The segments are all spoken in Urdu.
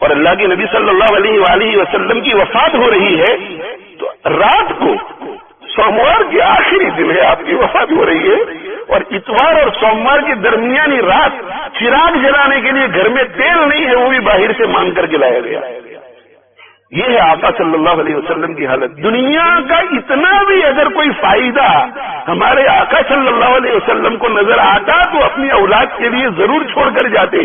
اور اللہ کے نبی صلی اللہ علیہ وآلہ وسلم کی وفات ہو رہی ہے تو رات کو سوموار کے آخری دن ہے آپ کی وفات ہو رہی ہے، اور اتوار اور سوموار کی درمیانی رات چراغ جلانے کے لیے گھر میں تیل نہیں ہے، وہ بھی باہر سے مانگ کر کے لایا گیا۔ یہ ہے آقا صلی اللہ علیہ وسلم کی حالت۔ دنیا کا اتنا بھی اگر کوئی فائدہ ہمارے آقا صلی اللہ علیہ وسلم کو نظر آتا تو اپنی اولاد کے لیے ضرور چھوڑ کر جاتے،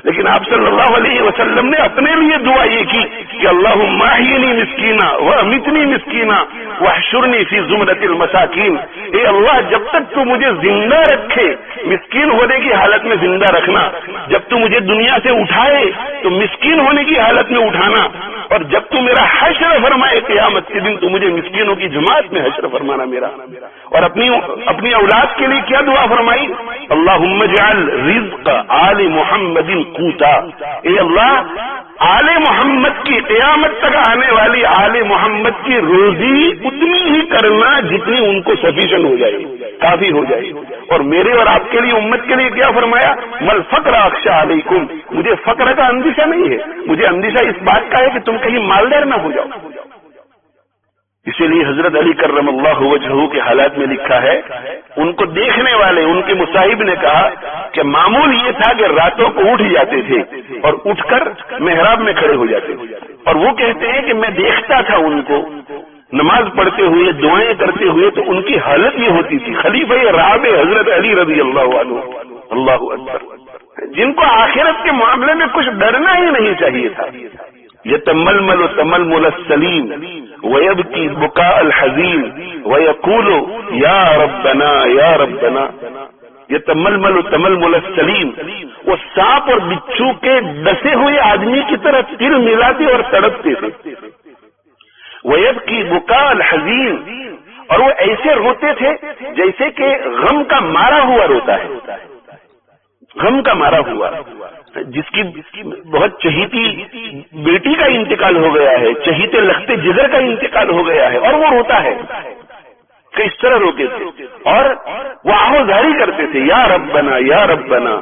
لیکن آپ صلی اللہ علیہ وسلم نے اپنے لیے دعا یہ کی کہ اللہم احیینی مسکینا وامیتنی مسکینا واحشرنی فی زمرۃ المساکین، اے اللہ جب تک تو مجھے زندہ رکھے مسکین ہونے کی حالت میں زندہ رکھنا، جب تو مجھے دنیا سے اٹھائے تو مسکین ہونے کی حالت میں اٹھانا، اور جب تو میرا حشر فرمائے قیامت کے دن تو مجھے مسکینوں کی جماعت میں حشر فرمانا میرا۔ اور اپنی اولاد کے لیے کیا دعا فرمائی؟ اللہم اجعل رزق آل محمد قوتا، اے اللہ آل محمد کی قیامت تک آنے والی آل محمد کی روزی اتنی ہی کرنا جتنی ان کو سفیشن ہو جائے، کافی ہو جائے۔ اور میرے اور آپ کے لیے امت کے لیے کیا فرمایا؟ مل فقر اخشى علیکم، مجھے فقر کا اندیشہ نہیں ہے، مجھے اندیشہ اس بات کا ہے کہ تم کہیں مالدار نہ ہو جاؤ۔ اسی لیے حضرت علی کرم اللہ وجہہ کے حالات میں لکھا ہے، ان کو دیکھنے والے ان کے مصاحب نے کہا کہ معمول یہ تھا کہ راتوں کو اٹھ جاتے تھے اور اٹھ کر محراب میں کھڑے ہو جاتے، اور وہ کہتے ہیں کہ میں دیکھتا تھا ان کو نماز پڑھتے ہوئے دعائیں کرتے ہوئے تو ان کی حالت یہ ہوتی تھی۔ خلیفہ رابع حضرت علی رضی اللہ عنہ، اللہ اکبر، جن کو آخرت کے معاملے میں کچھ ڈرنا ہی نہیں چاہیے تھا۔ یتململ تململ السلیم ویبکی بکاء الحزین ویقول یا ربنا یا ربنا، یتململ تململ السلیم، وہ سانپ اور بچھو کے ڈسے ہوئے آدمی کی طرح تل ملاتے اور تڑپتے تھے۔ ویبکی بکاء الحزین، اور وہ ایسے روتے تھے جیسے کہ غم کا مارا ہوا روتا ہے، غم کا مارا ہوا، جس کی بہت چہیتی بیٹی کا انتقال ہو گیا ہے، چہیتے لختے جگر کا انتقال ہو گیا ہے، اور وہ روتا ہے کہ اس طرح روتے تھے، اور وہ آہوزاری کرتے تھے، یا ربنا یا ربنا،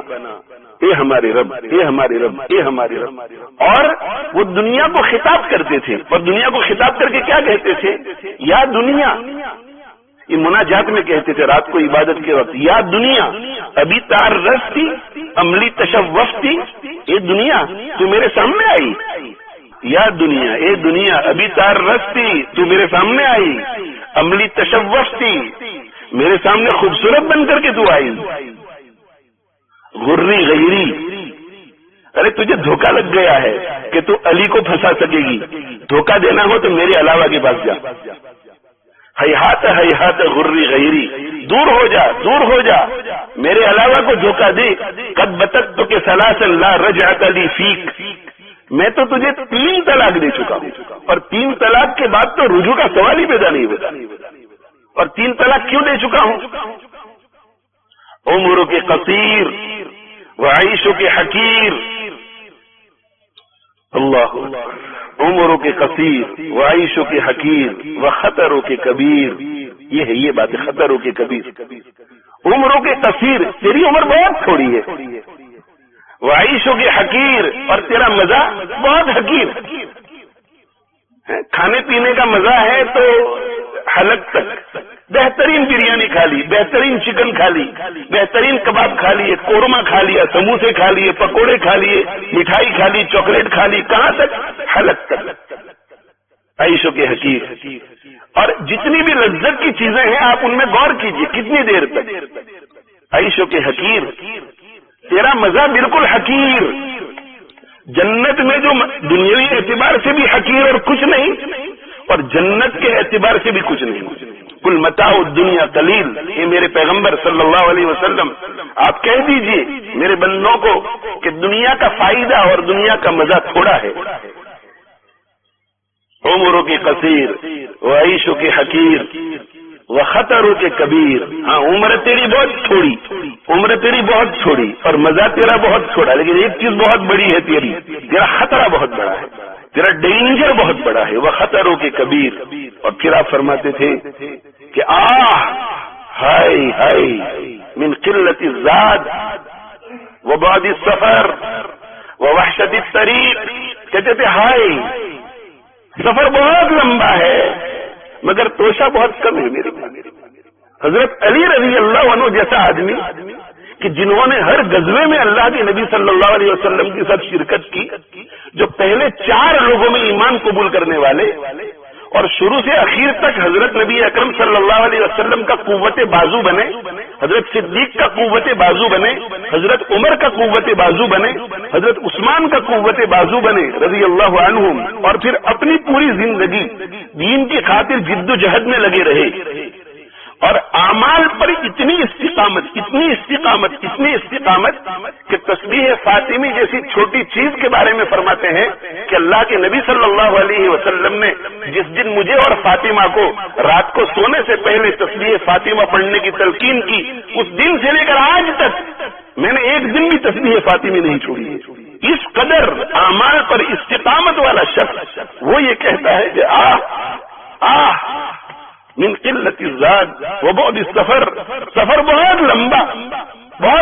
اے ہمارے رب اے ہمارے رب اے ہمارے رب۔ اور وہ دنیا کو خطاب کرتے تھے، اور دنیا کو خطاب کر کے کیا کہتے تھے؟ یا دنیا، یہ مناجات میں کہتے تھے رات کو عبادت کے وقت، یا دنیا ابھی تار رستی عملی تشوفتی، اے دنیا تو میرے سامنے آئی، یا دنیا اے دنیا ابھی تار رستی تو میرے سامنے آئی، عملی تشوفتی میرے سامنے خوبصورت بن کر کے تو آئی، غری غیری، ارے تجھے دھوکہ لگ گیا ہے کہ تو علی کو پھنسا سکے گی، دھوکہ دینا ہو تو میرے علاوہ کے پاس جا، ہیہات غری غیری، دور ہو جا دور ہو جا، میرے علاوہ کو دھوکہ دے، قد بتت تو کہ سلاسل لا رجعت لی فیک، میں تو تجھے 3 طلاق دے چکا ہوں، اور 3 طلاق کے بعد تو رجوع کا سوال ہی پیدا نہیں ہوتا، اور 3 طلاق کیوں دے چکا ہوں؟ عمر کے قصیر وعیش کے حقیر، اللہ عمر کے قصیر وعیش کے حقیر وخطر کے کبیر، یہ ہے یہ بات، خطر کے کبیر۔ عمر کے قصیر، تیری عمر بہت تھوڑی ہے، وعیش کے حقیر، اور تیرا مزہ بہت حقیر، کھانے پینے کا مزہ ہے تو حلق تک، بہترین بریانی کھا لی، بہترین چکن کھا لی، بہترین کباب کھا لیے، قورمہ کھا لیا، سموسے کھا لیے، پکوڑے کھا لیے، مٹھائی کھا لی، چاکلیٹ کھا لی، کہاں تک؟ حلق تک، عیش کے حقیر۔ اور جتنی بھی لذت کی چیزیں ہیں آپ ان میں غور کیجئے، کتنی دیر تک؟ عیش کے حقیر، تیرا مزہ بالکل حقیر، جنت میں جو دنیاوی اعتبار سے بھی حقیر اور کچھ نہیں، اور جنت کے اعتبار سے بھی کچھ نہیں، کل متاع الدنیا قلیل، یہ میرے پیغمبر صلی اللہ علیہ وسلم آپ کہہ دیجئے میرے بندوں کو کہ دنیا کا فائدہ اور دنیا کا مزہ تھوڑا ہے۔ عمروں کے قصیر وعیشوں کے حقیر وخطروں کے کبیر، ہاں عمر تیری بہت تھوڑی، عمر تیری بہت تھوڑی اور مزہ تیرا بہت تھوڑا، لیکن ایک چیز بہت بڑی ہے، تیرا خطرہ بہت بڑا ہے، تیرا ڈینجر بہت بڑا ہے، وہ خطروں کے کبیر۔ اور پھر آپ فرماتے تھے کہ ہائے ہائے من قلت الزاد وبعد السفر ووحشت الطریق کہتے تھے ہائے سفر بہت لمبا ہے مگر توشہ بہت کم ہے میرے پاس. حضرت علی رضی اللہ عنہ جیسا آدمی کہ جنہوں نے ہر غزوے میں اللہ کے نبی صلی اللہ علیہ وسلم کے ساتھ شرکت کی، جو پہلے 4 لوگوں میں ایمان قبول کرنے والے اور شروع سے اخیر تک حضرت نبی اکرم صلی اللہ علیہ وسلم کا قوت بازو بنے، حضرت صدیق کا قوت بازو بنے، حضرت عمر کا قوت بازو بنے، حضرت عثمان کا قوت بازو بنے رضی اللہ عنہم، اور پھر اپنی پوری زندگی دین کی خاطر جد و جہد میں لگے رہے اور اعمال پر اتنی استقامت کہ تسبیح فاطمی جیسی چھوٹی چیز کے بارے میں فرماتے ہیں کہ اللہ کے نبی صلی اللہ علیہ وسلم نے جس دن مجھے اور فاطمہ کو رات کو سونے سے پہلے تسبیح فاطمہ پڑھنے کی تلقین کی، اس دن سے لے کر آج تک میں نے ایک دن بھی تسبیح فاطمی نہیں چھوڑی ہے. اس قدر اعمال پر استقامت والا شخص وہ یہ کہتا ہے کہ من قلت الزاد وبعد السفر، سفر بہت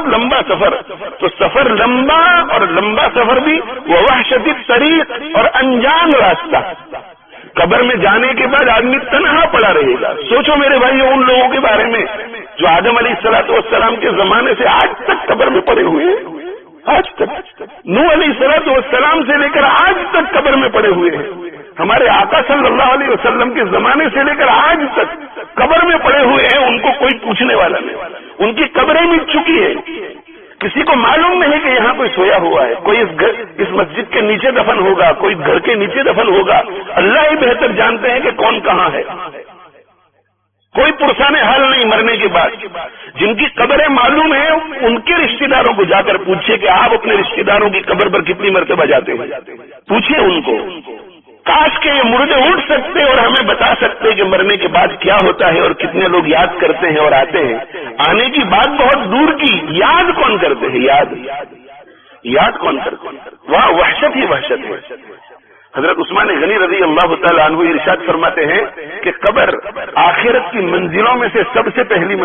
لمبا سفر. تو سفر لمبا اور لمبا سفر بھی ووحشت الطریق اور انجان راستہ. قبر میں جانے کے بعد آدمی تنہا پڑا رہے گا. سوچو میرے بھائیو ان لوگوں کے بارے میں جو آدم علیہ الصلوۃ والسلام کے زمانے سے آج تک قبر میں پڑے ہوئے ہیں. آج تک نوح علیہ الصلوۃ والسلام سے لے کر آج تک قبر میں پڑے ہوئے ہیں. ہمارے آقا صلی اللہ علیہ وسلم کے زمانے سے لے کر آج تک قبر میں پڑے ہوئے ہیں. ان کو کوئی پوچھنے والا نہیں. ان کی قبریں مٹ چکی ہے. کسی کو معلوم نہیں کہ یہاں کوئی سویا ہوا ہے. کوئی اس مسجد کے نیچے دفن ہوگا، کوئی گھر کے نیچے دفن ہوگا. اللہ ہی بہتر جانتے ہیں کہ کون کہاں ہے. کوئی پرسان حال نہیں مرنے کے بعد. جن کی قبریں معلوم ہیں ان کے رشتہ داروں کو جا کر پوچھیے کہ آپ اپنے رشتہ داروں کی قبر پر کتنی مرتبہ جاتے ہیں. پوچھیے ان کو. کاش کہ یہ مردے اٹھ سکتے اور ہمیں بتا سکتے کہ مرنے کے بعد کیا ہوتا ہے اور کتنے لوگ یاد کرتے ہیں اور آتے ہیں. آنے کی بات بہت دور کی، یاد کون کرتے ہیں؟ یاد کون کرتے ہیں؟ وہاں وحشت ہی وحشت ہے. حضرت عثمان غنی رضی اللہ تعالی عنہ ارشاد فرماتے ہیں کہ قبر آخرت کی منزلوں میں سے سب سے پہلی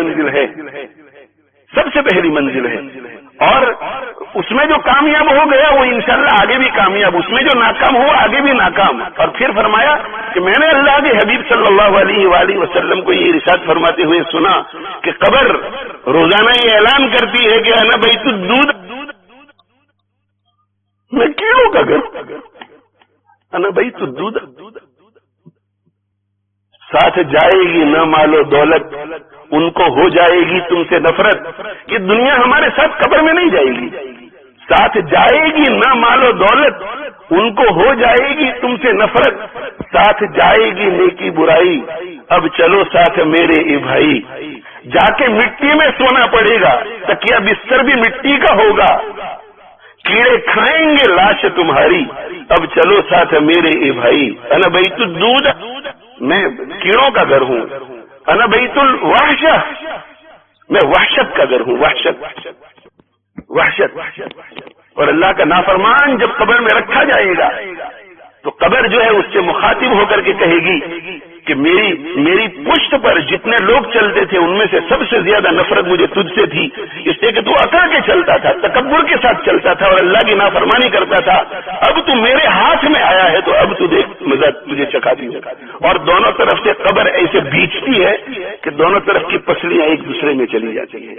منزل ہے. اور اس میں جو کامیاب ہو گیا وہ انشاءاللہ آگے بھی کامیاب، اس میں جو ناکام ہوا آگے بھی ناکام. اور پھر فرمایا کہ میں نے اللہ کے حبیب صلی اللہ علیہ وآلہ وسلم کو یہ ارشاد فرماتے ہوئے سنا کہ قبر روزانہ یہ اعلان کرتی ہے کہ انا بیت الدودھ، میں کیڑوں کا گھر، انا بیت الدودھ. ساتھ جائے گی نہ مال و دولت، ان کو ہو جائے گی تم سے نفرت. کہ دنیا ہمارے ساتھ قبر میں نہیں جائے گی. ساتھ جائے گی نہ مال و دولت، ان کو ہو جائے گی تم سے نفرت. ساتھ جائے گی نیکی برائی، اب چلو ساتھ میرے اے بھائی. جا کے مٹی میں سونا پڑے گا، تکیہ بستر بھی مٹی کا ہوگا. کیڑے کھائیں گے لاش تمہاری، اب چلو ساتھ میرے اے بھائی. انا بیت الدودھ، میں کیڑوں کا گھر ہوں. انا بیت الوحشہ، میں وحشت کا گھر ہوں. وحشت. اور اللہ کا نافرمان جب قبر میں رکھا جائے گا تو قبر جو ہے اس سے مخاطب ہو کر کے کہے گی کہ میری پشت پر جتنے لوگ چلتے تھے ان میں سے سب سے زیادہ نفرت مجھے تجھ سے تھی، اس لیے کہ تو اکڑ کے چلتا تھا، تکبر کے ساتھ چلتا تھا اور اللہ کی نافرمانی کرتا تھا. اب تو میرے ہاتھ میں آیا ہے تو اب تو دیکھ مزہ تجھے چکھا دی. اور دونوں طرف سے قبر ایسے بیچتی ہے کہ دونوں طرف کی پسلیاں ایک دوسرے میں چلی جاتی ہیں.